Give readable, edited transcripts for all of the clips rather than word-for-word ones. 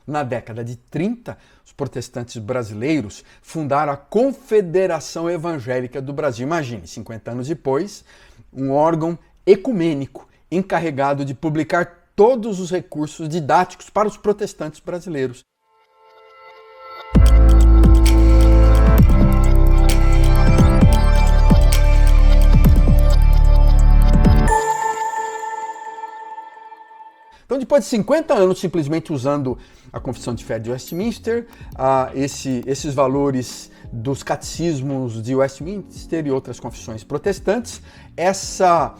Na década de 30, os protestantes brasileiros fundaram a Confederação Evangélica do Brasil. Imagine, 50 anos depois, um órgão ecumênico encarregado de publicar todos os recursos didáticos para os protestantes brasileiros. Então, depois de 50 anos simplesmente usando a Confissão de Fé de Westminster, esses valores dos catecismos de Westminster e outras confissões protestantes, essa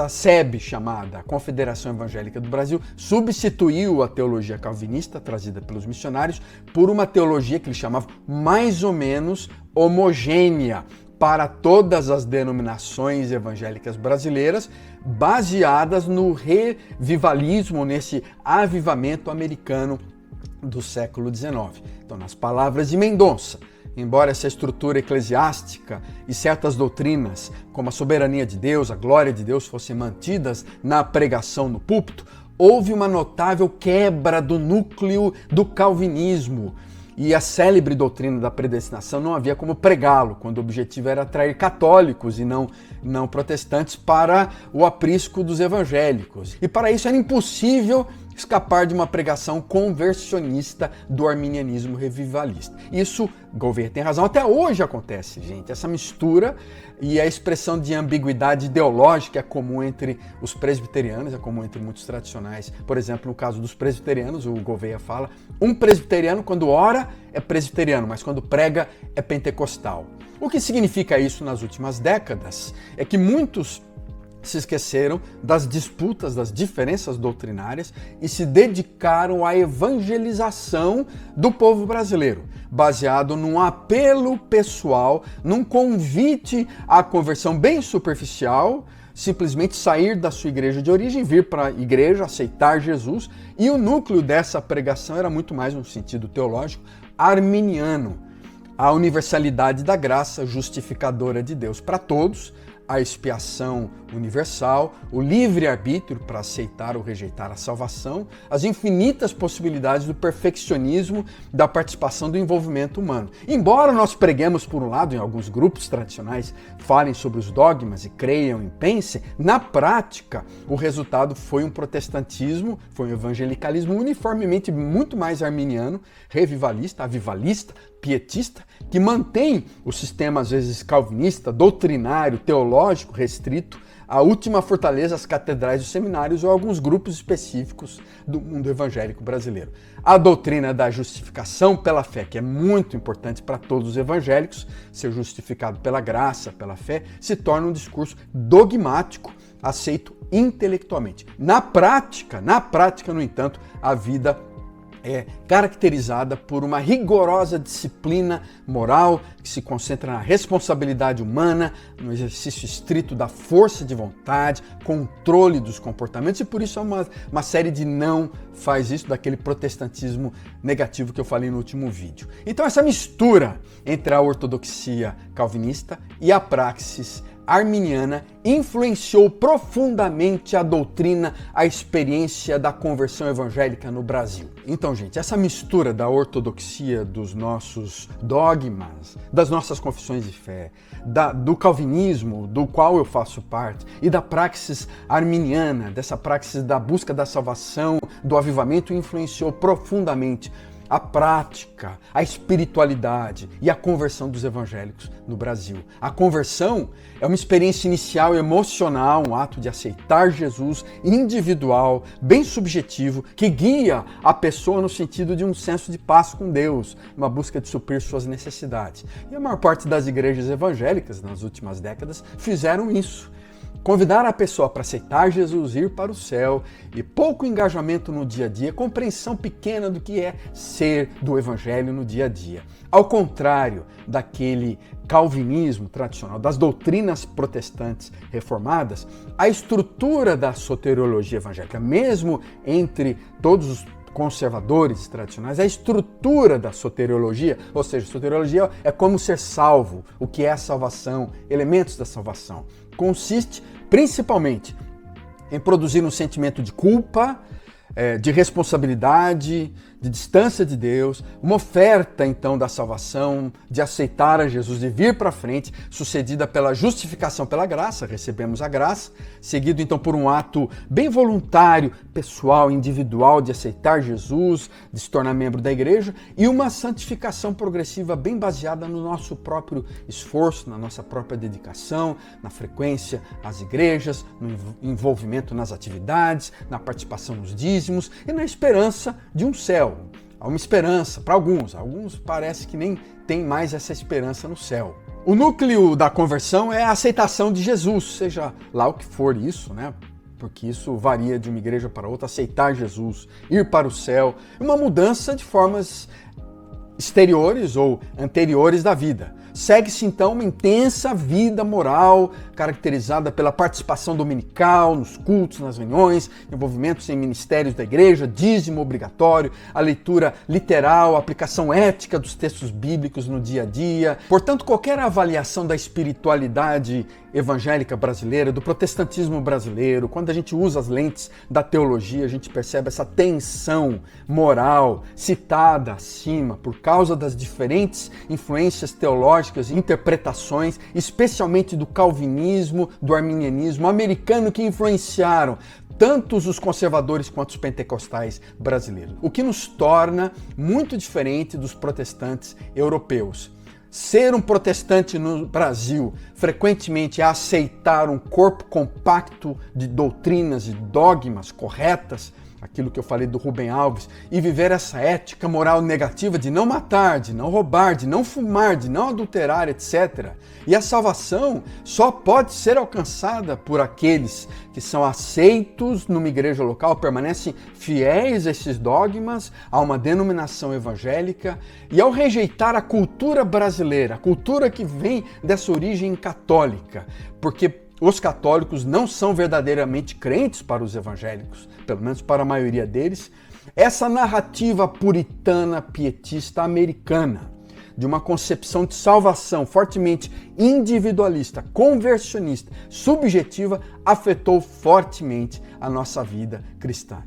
SEB chamada Confederação Evangélica do Brasil substituiu a teologia calvinista trazida pelos missionários por uma teologia que eles chamavam mais ou menos homogênea para todas as denominações evangélicas brasileiras, baseadas no revivalismo, nesse avivamento americano do século XIX. Então, nas palavras de Mendonça, embora essa estrutura eclesiástica e certas doutrinas, como a soberania de Deus, a glória de Deus, fossem mantidas na pregação no púlpito, houve uma notável quebra do núcleo do calvinismo. E a célebre doutrina da predestinação não havia como pregá-lo, quando o objetivo era atrair católicos e não protestantes para o aprisco dos evangélicos. E para isso era impossível escapar de uma pregação conversionista do arminianismo revivalista. Isso, Gouveia tem razão, até hoje acontece, gente. Essa mistura e a expressão de ambiguidade ideológica é comum entre os presbiterianos, é comum entre muitos tradicionais. Por exemplo, no caso dos presbiterianos, o Gouveia fala, um presbiteriano quando ora é presbiteriano, mas quando prega é pentecostal. O que significa isso nas últimas décadas é que muitos se esqueceram das disputas, das diferenças doutrinárias e se dedicaram à evangelização do povo brasileiro, baseado num apelo pessoal, num convite à conversão bem superficial, simplesmente sair da sua igreja de origem, vir para a igreja, aceitar Jesus, e o núcleo dessa pregação era muito mais no sentido teológico arminiano, a universalidade da graça justificadora de Deus para todos, a expiação universal, o livre-arbítrio para aceitar ou rejeitar a salvação, as infinitas possibilidades do perfeccionismo, da participação do envolvimento humano. Embora nós preguemos, por um lado, em alguns grupos tradicionais, falem sobre os dogmas e creiam e pensem, na prática, o resultado foi um protestantismo, foi um evangelicalismo uniformemente muito mais arminiano, revivalista, avivalista, pietista, que mantém o sistema, às vezes, calvinista, doutrinário, teológico, restrito, à última fortaleza, as catedrais dos seminários ou alguns grupos específicos do mundo evangélico brasileiro. A doutrina da justificação pela fé, que é muito importante para todos os evangélicos, ser justificado pela graça, pela fé, se torna um discurso dogmático, aceito intelectualmente. Na prática, no entanto, a vida é caracterizada por uma rigorosa disciplina moral que se concentra na responsabilidade humana, no exercício estrito da força de vontade, controle dos comportamentos, e por isso uma série de não faz isso, daquele protestantismo negativo que eu falei no último vídeo. Então essa mistura entre a ortodoxia calvinista e a praxis arminiana influenciou profundamente a doutrina, a experiência da conversão evangélica no Brasil. Então, gente, essa mistura da ortodoxia, dos nossos dogmas, das nossas confissões de fé, do calvinismo, do qual eu faço parte, e da praxis arminiana, dessa praxis da busca da salvação, do avivamento, influenciou profundamente a prática, a espiritualidade e a conversão dos evangélicos no Brasil. A conversão é uma experiência inicial emocional, um ato de aceitar Jesus individual, bem subjetivo, que guia a pessoa no sentido de um senso de paz com Deus, uma busca de suprir suas necessidades. E a maior parte das igrejas evangélicas nas últimas décadas fizeram isso. Convidar a pessoa para aceitar Jesus, ir para o céu, e pouco engajamento no dia a dia, compreensão pequena do que é ser do evangelho no dia a dia. Ao contrário daquele calvinismo tradicional, das doutrinas protestantes reformadas, a estrutura da soteriologia evangélica, mesmo entre todos os conservadores tradicionais, a estrutura da soteriologia, ou seja, soteriologia é como ser salvo, o que é a salvação, elementos da salvação, consiste principalmente em produzir um sentimento de culpa, de responsabilidade, de distância de Deus, uma oferta então da salvação, de aceitar a Jesus, de vir para frente, sucedida pela justificação pela graça, recebemos a graça, seguido então por um ato bem voluntário, pessoal, individual, de aceitar Jesus, de se tornar membro da igreja, e uma santificação progressiva bem baseada no nosso próprio esforço, na nossa própria dedicação, na frequência às igrejas, no envolvimento nas atividades, na participação nos dízimos e na esperança de um céu. Há uma esperança para alguns parece que nem tem mais essa esperança no céu. O núcleo da conversão é a aceitação de Jesus, seja lá o que for isso, né? Porque isso varia de uma igreja para outra, aceitar Jesus, ir para o céu, uma mudança de formas exteriores ou anteriores da vida. Segue-se então uma intensa vida moral, caracterizada pela participação dominical, nos cultos, nas reuniões, envolvimentos em ministérios da igreja, dízimo obrigatório, a leitura literal, a aplicação ética dos textos bíblicos no dia a dia. Portanto, qualquer avaliação da espiritualidade evangélica brasileira, do protestantismo brasileiro, quando a gente usa as lentes da teologia, a gente percebe essa tensão moral citada acima por causa das diferentes influências teológicas e interpretações, especialmente do calvinismo, do arminianismo americano, que influenciaram tantos os conservadores quanto os pentecostais brasileiros, o que nos torna muito diferente dos protestantes europeus. Ser um protestante no Brasil frequentemente é aceitar um corpo compacto de doutrinas e dogmas corretas, aquilo que eu falei do Rubem Alves, e viver essa ética moral negativa de não matar, de não roubar, de não fumar, de não adulterar, etc. E a salvação só pode ser alcançada por aqueles que são aceitos numa igreja local, permanecem fiéis a esses dogmas, a uma denominação evangélica, e ao rejeitar a cultura brasileira, a cultura que vem dessa origem católica, porque os católicos não são verdadeiramente crentes para os evangélicos, pelo menos para a maioria deles, essa narrativa puritana, pietista americana, de uma concepção de salvação fortemente individualista, conversionista, subjetiva, afetou fortemente a nossa vida cristã.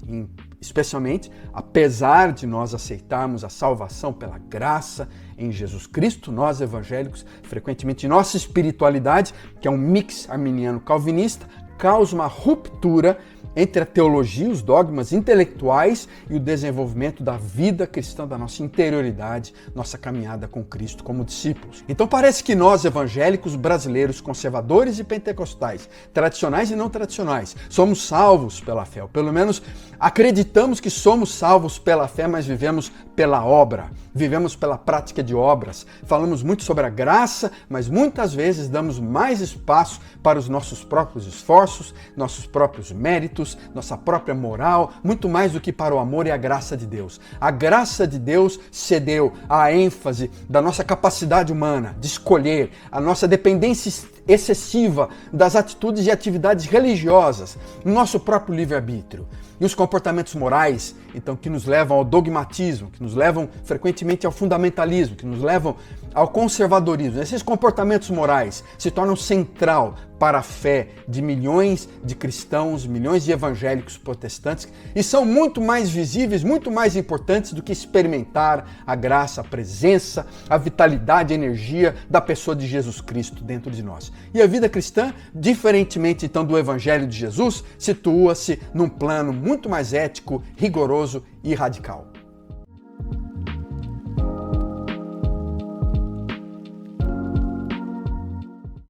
Especialmente, apesar de nós aceitarmos a salvação pela graça em Jesus Cristo, nós evangélicos, frequentemente nossa espiritualidade, que é um mix arminiano-calvinista, causa uma ruptura entre a teologia, os dogmas intelectuais e o desenvolvimento da vida cristã, da nossa interioridade, nossa caminhada com Cristo como discípulos. Então parece que nós, evangélicos brasileiros, conservadores e pentecostais, tradicionais e não tradicionais, somos salvos pela fé, ou pelo menos acreditamos que somos salvos pela fé, mas vivemos pela obra, vivemos pela prática de obras. Falamos muito sobre a graça, mas muitas vezes damos mais espaço para os nossos próprios esforços, nossos próprios méritos, nossa própria moral, muito mais do que para o amor e a graça de Deus. A graça de Deus cedeu à ênfase da nossa capacidade humana de escolher, a nossa dependência excessiva das atitudes e atividades religiosas, no nosso próprio livre-arbítrio. E os comportamentos morais, então, que nos levam ao dogmatismo, que nos levam frequentemente ao fundamentalismo, que nos levam ao conservadorismo. Esses comportamentos morais se tornam central para a fé de milhões de cristãos, milhões de evangélicos protestantes, e são muito mais visíveis, muito mais importantes do que experimentar a graça, a presença, a vitalidade, a energia da pessoa de Jesus Cristo dentro de nós. E a vida cristã, diferentemente então do Evangelho de Jesus, situa-se num plano muito mais ético, rigoroso e radical.